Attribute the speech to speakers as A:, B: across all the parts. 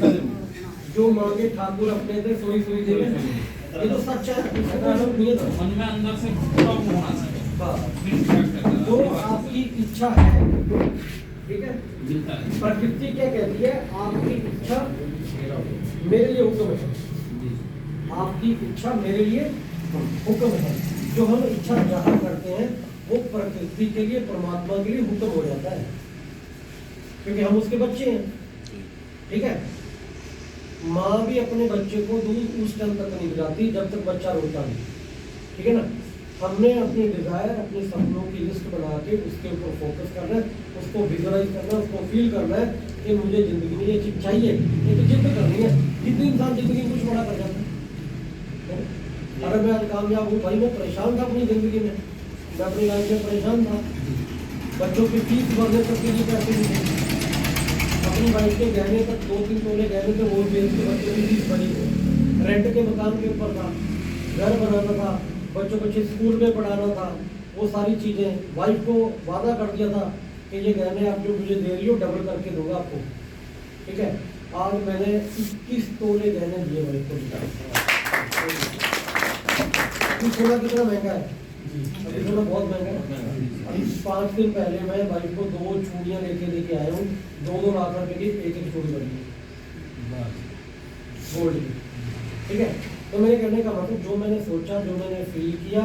A: जो मांगे ठाकुर अपने थे सोई सोई दे। ये तो सच है,
B: मन में अंदर से पूरा होना चाहिए।
A: जो आपकी इच्छा है, ठीक है,
B: मिलता है।
A: प्रकृति क्या कहती है, आपकी इच्छा मेरे लिए हुक्म है, आपकी इच्छा मेरे लिए हुक्म है। जो हम इच्छा जहाँ करते हैं वो प्रकृति के लिए, परमात्मा के लिए हुक्म हो जाता है, क्योंकि हम उसके बच्चे हैं, ठीक है। माँ भी अपने बच्चे को दूध उस टाइम तक नहीं पिलाती जब तक बच्चा रोता नहीं, ठीक है ना। हमने अपनी डिजायर, अपने सपनों की लिस्ट बना के उसके ऊपर फोकस करना है, उसको विजुअलाइज करना है, उसको फील करना है कि मुझे जिंदगी में ये चीज चाहिए, ये तो जिद करनी है। जितनी इंसान जिंदगी में कुछ बड़ा कर जाता है। अगर मैं आज कामयाब हूँ, भाई मैं परेशान था अपनी जिंदगी में, मैं अपनी लाइफ में परेशान था, बच्चों की फीस भरने तक के लिए पैसे नहीं थे, अपनी वाइफ के गहने तक 2-3 तोले गहने थे, वो जेल के बच्चों की फीस भरी, रेंट के मकान के ऊपर था, घर बनाना था, बच्चों को अच्छे स्कूल में पढ़ाना था, वो सारी चीज़ें। वाइफ को वादा कर दिया था कि ये गहने आप जो मुझे दे रही हो डबल करके दूंगा आपको, ठीक है। आज मैंने 21 तोले गहने दिए वाइफ को। सोना कितना महंगा है, अभी सोना बहुत महंगा है। अभी 5 दिन पहले मैं वाइफ को 2 चूड़ियाँ लेके आया हूँ, 2-2 लाख रुपए की एक चूड़ी बनी है गोल्ड की, ठीक है। तो मेरे कहने का मतलब, जो मैंने सोचा, जो मैंने फील किया,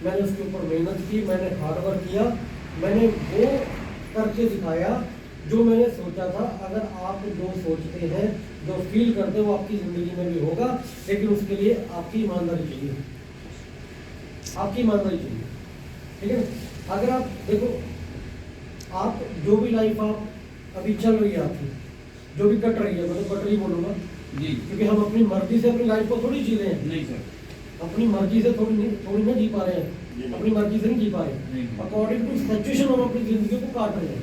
A: मैंने उसके ऊपर मेहनत की, मैंने हार्डवर्क किया, मैंने वो करके दिखाया जो मैंने सोचा था। अगर आप जो सोचते हैं, जो फील करते हैं, वो आपकी ज़िंदगी में भी होगा, लेकिन उसके लिए आपकी ईमानदारी चाहिए, आपकी ईमानदारी चाहिए, ठीक है। अगर आप देखो, आप जो भी लाइफ आप अभी चल रही है, आपकी जो भी कट रही है, मतलब कट रही बोलूँगा
B: जी,
A: क्योंकि हम अपनी मर्जी से अपनी लाइफ को थोड़ी जी रहे हैं।
B: नहीं सर,
A: अपनी मर्जी से थोड़ी ना जी पा रहे हैं, अपनी मर्जी से नहीं जी पा रहे, अकॉर्डिंग टू सिचुएशन हम अपनी जिंदगी को काट रहे हैं।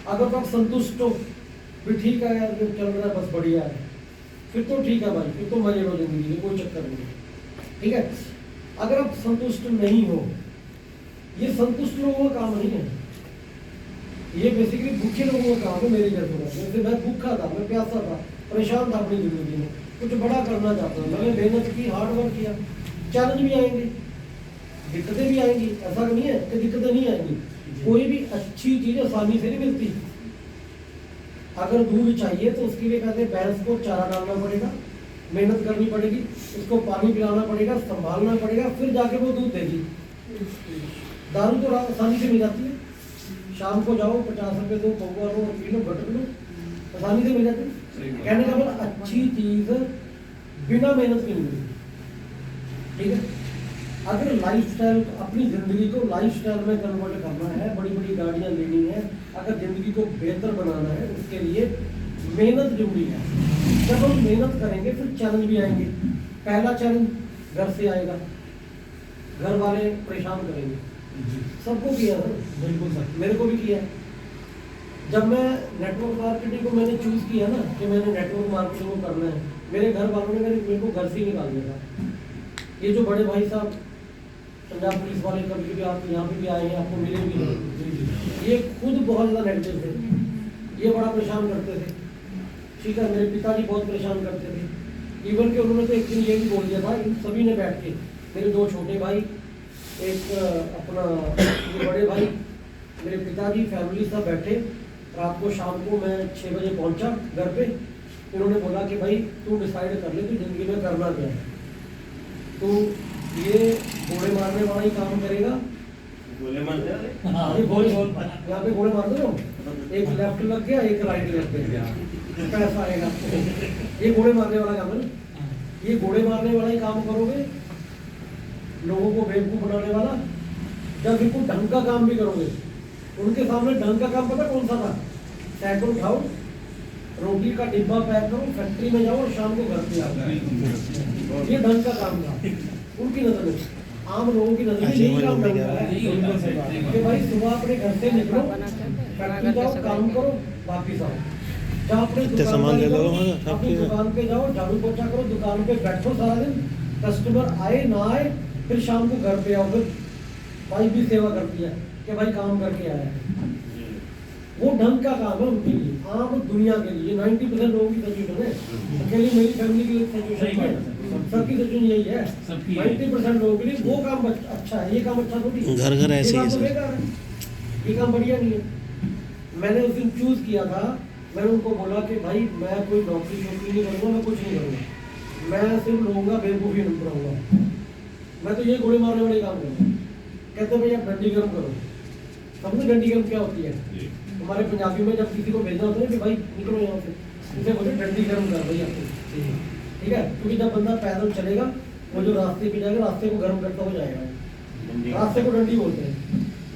A: अगर तो आप संतुष्ट हो भी, ठीक है यार जो चल रहा है बस बढ़िया है, फिर तो ठीक है भाई, फिर तो मजे लो जिंदगी में, कोई चक्कर नहीं, ठीक है। अगर आप संतुष्ट नहीं हो, ये संतुष्ट लोगों का काम नहीं है, ये बेसिकली भूखे लोगों का काम है। मेरे जैसे का, जैसे मैं भूखा था, मैं प्यासा था, परेशान था अपनी जिंदगी में, कुछ बड़ा करना चाहता हूँ, मैंने मेहनत की, हार्डवर्क किया। चैलेंज भी आएंगे, दिक्कतें भी आएंगी, ऐसा नहीं है कि दिक्कतें नहीं आएंगी। कोई भी अच्छी चीज आसानी से नहीं मिलती। अगर दूध चाहिए तो उसके लिए कहते हैं भैंस को चारा डालना पड़ेगा, मेहनत करनी पड़ेगी, उसको पानी पिलाना पड़ेगा, संभालना पड़ेगा, फिर जाके वो दूध देगी। दारू तो आसानी से मिल जाती है, शाम को जाओ 50 रुपये दो, पौवा लो, पी लो, घट लो, आसानी से मिल जाती है। कहने का मतलब अच्छी चीज बिना मेहनत की नहीं मिलती, ठीक है। अगर लाइफस्टाइल, अपनी जिंदगी को लाइफस्टाइल में कन्वर्ट करना है, बड़ी बड़ी गाड़ियां लेनी है, अगर जिंदगी को बेहतर बनाना है, उसके लिए मेहनत जरूरी है। जब हम मेहनत करेंगे फिर चैलेंज भी आएंगे। पहला चैलेंज घर से आएगा, घर वाले परेशान करेंगे, सबको किया ना, बिल्कुल सर, मेरे को भी किया। जब मैं नेटवर्क मार्केटिंग को मैंने चूज किया ना कि मैंने नेटवर्क मार्केटिंग को करना है, मेरे घर वालों ने मेरे को घर से ही निकाल दिया था। ये जो बड़े भाई साहब पंजाब पुलिस वाले, कभी कभी आप यहाँ पे भी आए हैं, आपको मिले भी हैं, ये खुद बहुत ज़्यादा नेगेटिव थे, ये बड़ा परेशान करते थे, ठीक है। मेरे पिताजी बहुत परेशान करते थे, इवन कि उन्होंने तो एक दिन ये भी बोल दिया था, इन सभी ने बैठ के, मेरे 2 छोटे भाई, एक अपना ये बड़े भाई, मेरे पिताजी, फैमिली सब बैठे। रात को, शाम को मैं 6 बजे पहुंचा घर पे। इन्होंने बोला कि भाई तू डिसाइड कर ले कि जिंदगी में करना क्या है, तो ये घोड़े मारने वाला ही काम करेगा,
C: गोले मारते हैं,
A: हाँ, ये गोले यहाँ पे घोड़े मारते हो, एक लेफ्ट लग गया, एक राइट लग गया, पैसा आएगा। ये घोड़े मारने वाला काम है ना, ये घोड़े मारने वाला ही काम करोगे, लोगों को बेवकूफ बनाने वाला। जब बिल्कुल ढंग का काम भी करोगे, उनके सामने ढंग का काम पता कौन सा था, साइकिल उठाओ, रोटी का डिब्बा पैक करो, फैक्ट्री में जाओ और शाम को घर पे आओ, ये ढंग का काम था उनकी नजर में। आम लोगों की नजर में यही काम ढंग का है कि भाई सुबह अपने घर से निकलो, फैक्ट्री जाओ, काम करो, वापिस आओ, जहाँ अपने दुकान पे जाओ, झाड़ू पोछा करो, दुकान पे बैठो सारा दिन, कस्टमर आए ना आए, फिर शाम को घर पे आओ, फिर वाइफ भी सेवा करती है कि भाई काम करके आया है। वो ढंग का काम है उनके लिए, आम दुनिया के लिए 90% लोगों की सिचुएशन है, अकेली मेरी फैमिली की सिचुएशन है, सबकी सिचुएशन यही है। 90% लोगों के लिए वो काम अच्छा है, ये काम अच्छा थोड़ी है,
D: घर घर ऐसे ही
A: ये
D: है
A: काम तो
D: सर।
A: बेकार है, ये काम बढ़िया नहीं है। मैंने उस दिन चूज किया था, मैंने उनको बोला कि भाई मैं कोई नौकरी शौकरी नहीं करूँगा, मैं कुछ नहीं करूँगा, मैं सिर्फ लोगों बेवकूफ़ी नहीं कराऊंगा, मैं तो ये गोली मारने वाले काम करूँगा। कहते भाई आप डंडी गर्म करो, समझो डंडी गर्म क्या होती है? हमारे पंजाबी में जब किसी को भेजना होता है कि भाई निकलो यहाँ से, उसे बोलते डंडी गर्म कर भैया, ठीक है? क्योंकि जब बंदा पैदल चलेगा, वो जो रास्ते पे जाएगा, रास्ते को गर्म करता हो जाएगा, रास्ते को डंडी बोलते हैं,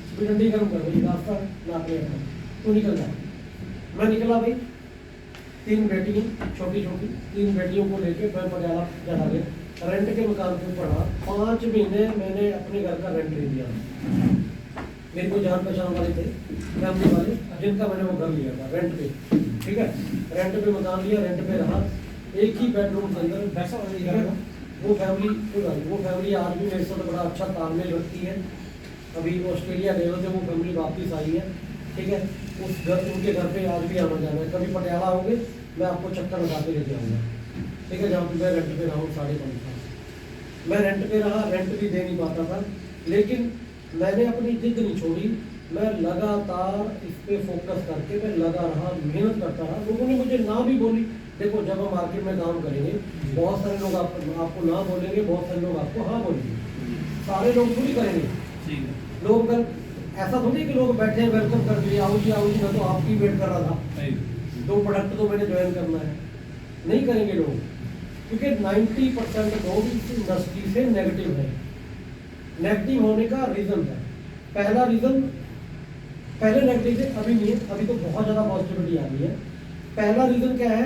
A: तो डंडी गर्म कर भाई, रास्ता नापे अपना, तो निकल जाए। मैं निकला भाई, 3 बेटियाँ छोटी छोटी, 3 बेटियों को लेके मैं पटियाला चला गया, रेंट के मकान पे पढ़ा। 5 महीने मैंने अपने घर का रेंट नहीं दिया। मेरे को जान पहचान वाले थे, फैमिली वाले, जिनका मैंने वो घर लिया था रेंट पे, ठीक है? रेंट पे मकान लिया, रेंट पे रहा, एक ही बेडरूम के अंदर वैसा वो फैमिली आज भी मेरे साथ बड़ा अच्छा तालमेल रखती है। अभी ऑस्ट्रेलिया गए हुए थे, वो फैमिली वापस आई है, ठीक है? उस घर, उनके घर पे आज भी आना जाना है, कभी पटियाला होंगे मैं आपको चक्कर लगा के लेके आऊँगा, ठीक है? जहाँ पे मैं रेंट पे रहा हूँ 5.5 साल मैं रेंट पे रहा, रेंट भी दे नहीं पाता था, लेकिन मैंने अपनी जिद नहीं छोड़ी, मैं लगातार इस पे फोकस करके मैं लगा रहा, मेहनत करता रहा। लोगों ने मुझे ना भी बोली, देखो जब हम मार्केट में काम करेंगे, बहुत सारे लोग आपको ना बोलेंगे, बहुत सारे लोग आपको हाँ बोलेंगे, सारे लोग थोड़ी करेंगे। लोग ऐसा थोड़ी कि लोग बैठे हैं वेलकम कर दिए, आओ जी, मैं तो आपकी वेट कर रहा था, 2 प्रोडक्ट तो मैंने ज्वाइन करना है, नहीं करेंगे लोग, क्योंकि 90% लोग इस इंडस्ट्री से नेगेटिव है। नेगेटिव होने का रीज़न है, पहला रीज़न, पहले नेगेटिव थे, अभी नहीं है, अभी तो बहुत ज़्यादा पॉजिटिविटी आ गई है। पहला रीज़न क्या है?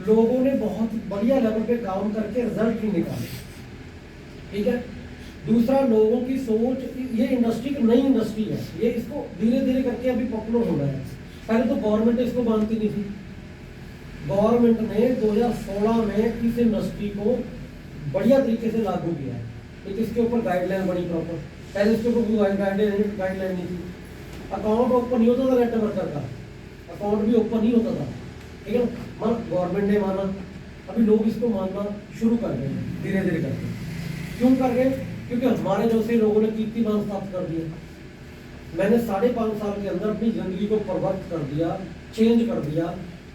A: लोगों ने बहुत बढ़िया लेवल पे काम करके रिजल्ट नहीं निकाले, ठीक है? दूसरा, लोगों की सोच, ये इंडस्ट्री नई इंडस्ट्री है, ये इसको धीरे धीरे करके अभी पॉपुलर हो रहा है। पहले तो गवर्नमेंट इसको मानती नहीं थी, गवर्नमेंट ने 2016 में इस इंडस्ट्री को बढ़िया तरीके से लागू किया है, एक इसके ऊपर गाइडलाइन बनी प्रॉपर। पहले इसके ऊपर कोई गाइडलाइन नहीं थी, अकाउंट ओपन नहीं होता था नेट वर्कर का, अकाउंट भी ओपन नहीं होता था, ठीक है? गवर्नमेंट ने माना, अभी लोग इसको मानना शुरू कर गए धीरे धीरे करके। क्यों कर गए? क्योंकि हमारे जैसे लोगों ने कीर्तिमान स्थापित कर दिया। मैंने 5.5 साल के अंदर अपनी जिंदगी को परिवर्तित कर दिया, चेंज कर दिया।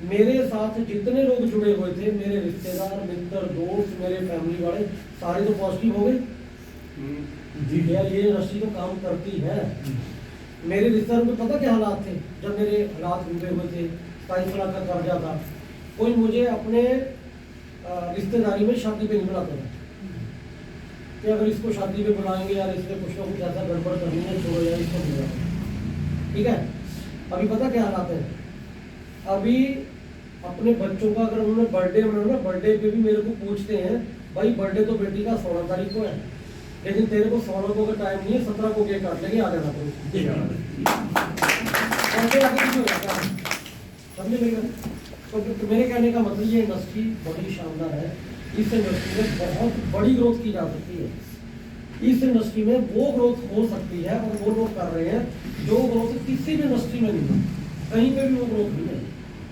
A: मेरे साथ जितने लोग जुड़े हुए थे, मेरे रिश्तेदार, मित्र, दोस्त, मेरे फैमिली वाले, सारे तो पॉजिटिव हो गए जी भैया, ये इंडस्ट्री तो काम करती है। मेरे रिश्तेदारों को पता क्या हालात थे जब मेरे हालात डूबे हुए थे, 27 लाख का कर्जा था, कोई मुझे अपने रिश्तेदारी में शादी पे नहीं बुलाता था कि अगर इसको शादी पे बुलाएंगे यार, इसमें कुछ ना कुछ ऐसा गड़बड़ करनी है, छोड़ो यार इसको बुला, ठीक है? अभी पता क्या हालात है? अभी अपने बच्चों का अगर उन्होंने बर्थडे मनाना, बर्थडे पे भी मेरे को पूछते हैं, भाई बर्थडे तो बेटी का 16 तारीख को है, लेकिन तेरे को 16 को का टाइम नहीं है, 17 को केक काट लेंगे, आ जाना समझे मेरे? तो मेरे कहने का मतलब ये इंडस्ट्री बड़ी शानदार है, इस इंडस्ट्री में बहुत बड़ी ग्रोथ की जा सकती है, इस इंडस्ट्री में वो ग्रोथ हो सकती है और वो लोग कर रहे हैं जो ग्रोथ किसी भी इंडस्ट्री में नहीं है, कहीं पे भी वो ग्रोथ नहीं है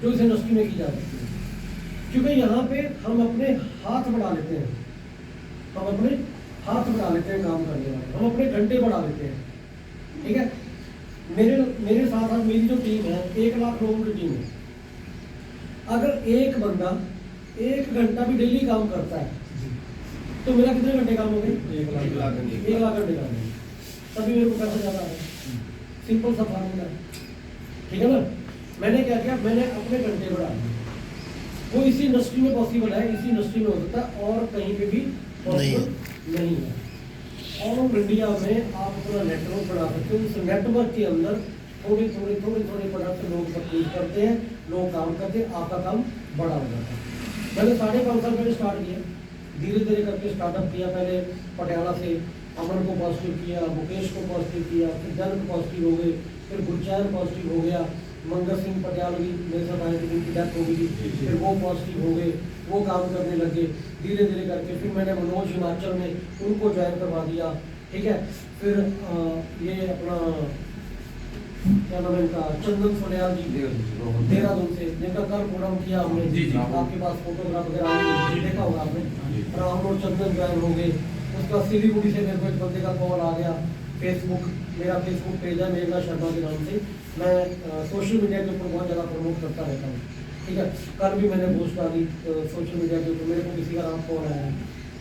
A: जो इस इंडस्ट्री में की जा सकती है। क्योंकि यहाँ पे हम अपने हाथ बढ़ा लेते हैं, हम अपने हाथ बढ़ा लेते हैं काम करने वाले, हम अपने घंटे बढ़ा लेते हैं, ठीक है? मेरे साथ साथ मेरी जो टीम है, 1 लाख लोगों की टीम है। अगर एक बंदा 1 घंटा भी डेली काम करता है तो मेरा कितने घंटे काम हो गए? 1 लाख घंटे काम हो गए, तभी मेरे को पैसा ज़्यादा है। सिंपल सा फार्मूला है, ठीक है ना? मैंने क्या किया? मैंने अपने घंटे बढ़ा दिए। वो इसी इंडस्ट्री में पॉसिबल है, इसी इंडस्ट्री में हो सकता है, और कहीं पे भी पॉसिबल नहीं है। और इंडिया में आप अपना नेटवर्क बढ़ा सकते हो, उस नेटवर्क के अंदर थोड़े प्रोडक्ट लोग परचेज करते हैं, लोग काम करते हैं, आपका काम बड़ा हो जाता है। मैंने 5.5 साल पहले स्टार्ट किया, धीरे धीरे करके स्टार्टअप किया। पहले पटियाला से अमन को पॉजिटिव किया, मुकेश को पॉजिटिव किया, फिर जनक पॉजिटिव हो गए, फिर गुरचैन पॉजिटिव हो गया, मंगल सिंह पटियालवी मेरे साथ आए थे, उनकी डेथ हो गई, फिर वो पॉजिटिव हो गए, वो काम करने लगे धीरे धीरे करके। फिर मैंने मनोज हिमाचल में उनको ज्वाइन करवा दिया, ठीक है? फिर ये अपना क्या नाम है इनका, चंदन सोनियाल जी देहरादून से, जिनका कल प्रोग्राम किया हमने,
B: जी, जी।
A: आपके पास फोटोग्राफ वगैरह आई, देखा होगा आपने। राहुल और चंदन ज्वाइन हो गए। उसका सिलीगुड़ी से मेरे को एक बंदे का कॉल आ गया। फेसबुक, मेरा फेसबुक पेज है मेघना शर्मा के नाम से, मैं सोशल मीडिया के ऊपर बहुत ज़्यादा प्रमोट करता रहता हूँ, ठीक है। कल भी मैंने पोस्ट डाली सोशल मीडिया के ऊपर, मेरे को किसी का नाम कॉल आया है,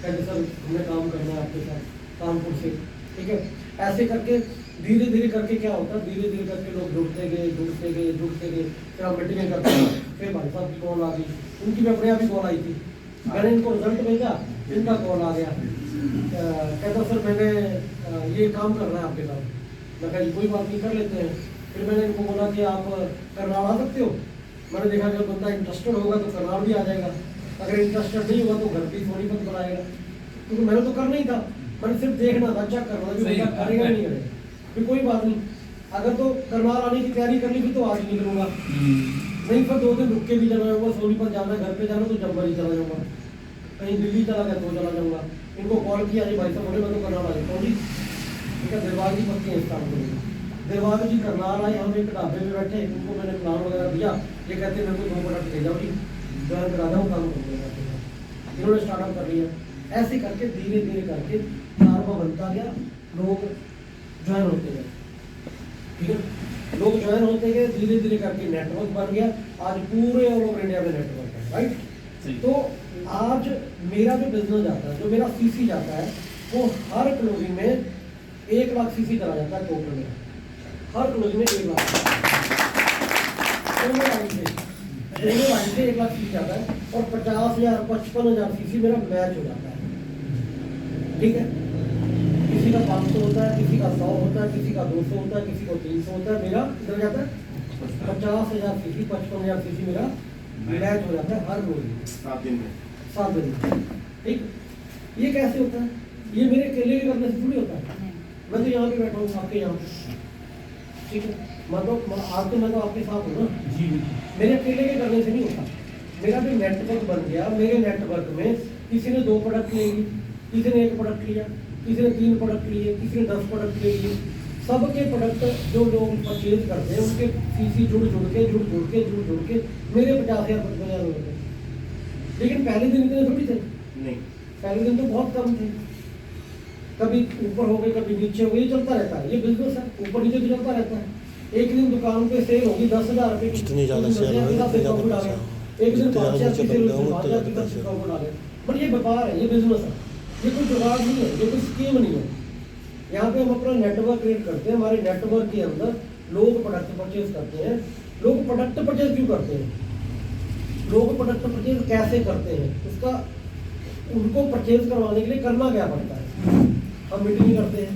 A: कहते सर हमने काम करना है आपके साथ कानपुर से, ठीक है। ऐसे करके धीरे धीरे करके क्या होता है, धीरे धीरे करके लोग जुड़ते गए, फिर हम मीटिंगें करते हैं। फिर भाई साहब की कॉल आ गई, उनकी भी अपने आप ही कॉल आई थी, मैंने इनको रिजल्ट भेजा, इनका कॉल आ गया, कहता सर मैंने ये काम करना है आपके साथ। मैं कहा कोई बात नहीं, कर लेते हैं। फिर मैंने इनको बोला कि आप करनाल आ सकते हो। मैंने देखा कि बंदा इंटरेस्टेड होगा तो करनाल भी आ जाएगा, अगर इंटरेस्टेड नहीं होगा तो घर भी सोनीपत बनाएगा, क्योंकि मैंने तो करना ही था, मैंने सिर्फ देखना था, चेक करना था कि बंदा करेगा नहीं करेगा। फिर कोई बात नहीं, अगर तो करनाल आने की तैयारी कर ली थी तो आज ही निकलूंगा, नहीं फिर 2 दिन रुक के भी जाना होगा, सोनीपत जाना, घर पे जाना तो जनवरी चला जाऊँगा, कहीं दिल्ली चला गया तो चला जाऊँगा। इनको कॉल किया जी भाई साहब बोले मैं तो करनाल आ जाता हूँ जी, ठीक है। दिलबाग जी पक्के हैं इस काम को लेकर। दिलबाग जी करनाल आए, हम एक ढाबे में बैठे, उनको मैंने प्लान वगैरह दिया, ये कहते हैं मेरे को 2 प्रोडक्ट दे जाओ जी, ज्वाइन करा जाऊँ, काम करूँगा। इन्होंने स्टार्टअप कर लिया। ऐसे करके धीरे धीरे करके कारवा बनता गया, लोग ज्वाइन होते गए, ठीक है। लोग ज्वाइन होते गए, धीरे धीरे करके नेटवर्क बन गया। आज पूरे ऑल ओवर इंडिया में नेटवर्क है, राइट। तो आज मेरा जो बिजनेस जाता है, जो मेरा सीसी जाता है, वो हर क्लोजिंग में 1 लाख सीसी चला जाता है टोटल में, हर क्लोजिंग में 1 लाख दोनों लाइन से 1 लाख सीसी जाता है, और 50,000 55,000 सीसी मेरा मैच हो जाता है, ठीक है। किसी का 500 होता है, किसी का 100 होता है, किसी का 200 होता है, किसी को 300 होता है, मेरा कितना जाता है 50,000 सीसी 55,000 सीसी मेरा मैच हो जाता है हर रोज 7 दिन में, ठीक। ये कैसे होता है, ये मेरे अकेले के करने से थोड़ी होता है। मैं तो यहाँ पे बैठा हूँ आपके यहाँ पे, ठीक है, मतलब आज तो मैं तो आपके साथ हूँ ना जी, मेरे अकेले के करने से नहीं होता। मेरा भी नेटवर्क बन गया, मेरे नेटवर्क में किसी ने 2 प्रोडक्ट लिए, किसी ने 1 प्रोडक्ट लिया, किसी ने 3 प्रोडक्ट लिए, किसी ने 10 प्रोडक्ट ले लिए। सबके प्रोडक्ट जो लोग परचेज करते हैं उसके सीसी जुड़ जुड़ के मेरे 50,000 55,000 हो गए। लेकिन पहले दिन इतने थोड़ी थे, नहीं, पहले दिन तो बहुत कम थे, कभी ऊपर हो गए कभी नीचे हो गए, ये चलता रहता है, ये बिजनेस है, ऊपर नीचे तो चलता रहता है। एक दिन दुकान पे सेल होगी 10,000 रुपये की,
D: जितनी ज़्यादा सेल होगी उतनी ज़्यादा पैसा,
A: एक दिन 5,000
D: नीचे
A: की सेल
D: बंदा हो
A: होगी,
D: उतना ज़्यादा
A: 5,000 की
D: पैसा।
A: प्रॉफिट आ गया। बट ये व्यापार है, ये बिजनेस है, ये कोई जुगाड़ नहीं है, ये कोई स्कीम नहीं है। यहाँ पे हम अपना नेटवर्क क्रिएट करते हैं, हमारे नेटवर्क के अंदर लोग प्रोडक्ट परचेज करते हैं। लोग प्रोडक्ट परचेज क्यों करते हैं, लोग प्रोडक्ट परचेज कैसे करते हैं, उसका उनको परचेज करवाने के लिए करना क्या पड़ता है। हम मीटिंग करते हैं,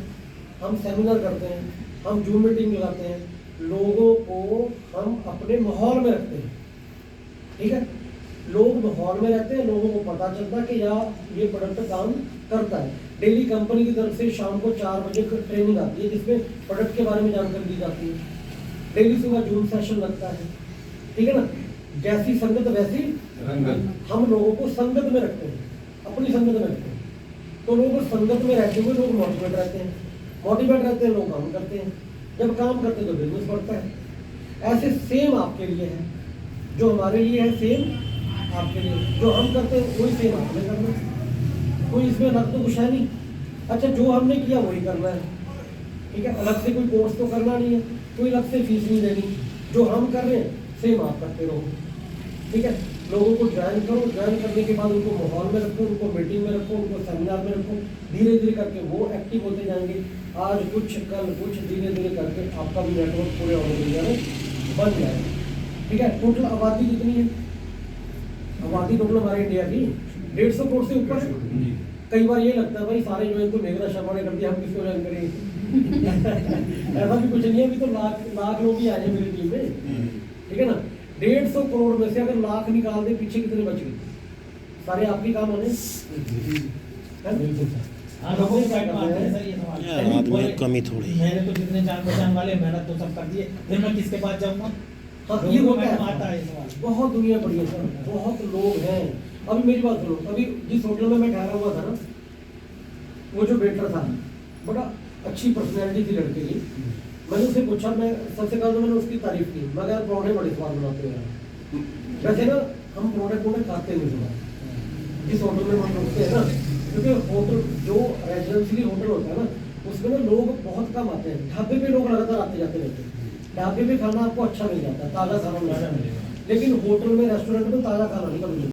A: हम सेमिनार करते हैं, हम जूम मीटिंग लगाते हैं, लोगों को हम अपने माहौल में रखते हैं, ठीक है। लोग माहौल में रहते हैं, लोगों को पता चलता है कि यार ये प्रोडक्ट काम करता है। डेली कंपनी की तरफ से शाम को 4 बजे ट्रेनिंग आती है जिसमें प्रोडक्ट के बारे में जानकारी दी जाती है। डेली सुबह जूम सेशन लगता है, ठीक है ना। जैसी संगत वैसी रंगत, हम लोगों को संगत में रखते हैं, अपनी संगत में रखते हैं। तो लोग संगत में रहते हुए लोग मोटिवेट रहते हैं, लोग काम करते हैं, जब काम करते हैं तो बिजनेस बढ़ता है। ऐसे सेम आपके लिए है, जो हमारे लिए है सेम आपके लिए, जो हम करते हैं वही सेम आपने करना है, कोई इसमें अलग तो कुछ है नहीं। अच्छा, जो हमने किया वही करना है, ठीक है। अलग से कोई कोर्स तो करना नहीं है, कोई अलग से फीस नहीं देनी, जो हम कर रहे हैं सेम आप करते रहो, ठीक है। लोगों को ज्वाइन करो, ज्वाइन करने के बाद उनको माहौल में रखो, उनको मीटिंग में रखो, उनको सेमिनार में रखो, धीरे धीरे करके वो एक्टिव होते जाएंगे। आज कुछ कल कुछ, धीरे धीरे करके आपका भी नेटवर्क पूरे ऑल ओवर इंडिया में बन जाएगा, ठीक है। टोटल आबादी कितनी है, आबादी टोटल हमारे इंडिया की 150 करोड़ से ऊपर है। कई बार ये लगता है भाई सारे ज्वाइन तो मेघना शर्मा ने कर दिया, हम किसको ज्वाइन करेंगे। ऐसा भी कुछ नहीं है, अभी तो लाख लोग ही आए हैं मेरी टीम में, ठीक है ना। 150 करोड़ में से अगर लाख निकाल दे, पीछे कितने बच गए, सारे आपके काम आने।
D: आदमी कमी थोड़ी,
E: मैंने तो जितने जान पहचान वाले मेहनत तो सब कर दिए, फिर मैं किसके पास जाऊंगा।
A: हाँ, ये होता
E: आता है
A: है, बहुत दुनिया बड़ी है सर, बहुत लोग हैं। अभी मेरी बात सुनो, अभी जिस होटल में मैं ठहरा हुआ था ना, वो जो वेटर था बड़ा अच्छी पर्सनैलिटी थी लड़के की, मैंने उससे पूछा, मैं सबसे पहले तो मैंने उसकी तारीफ की, मगर परोठे बड़े स्वाद बनाते हैं। वैसे ना हम परोठे खाते नहीं थोड़ा, जिस होटल में हम रुकते हैं ना, क्योंकि होटल जो रेजिडेंशियली होटल होता है ना उसमें ना लोग बहुत कम आते हैं। ढाबे पे लोग लगातार आते जाते रहते हैं। ढाबे पे खाना आपको अच्छा मिल जाता है, ताज़ा खाना मिल जाता है, लेकिन होटल में रेस्टोरेंट में ताज़ा खाना नहीं मिलता।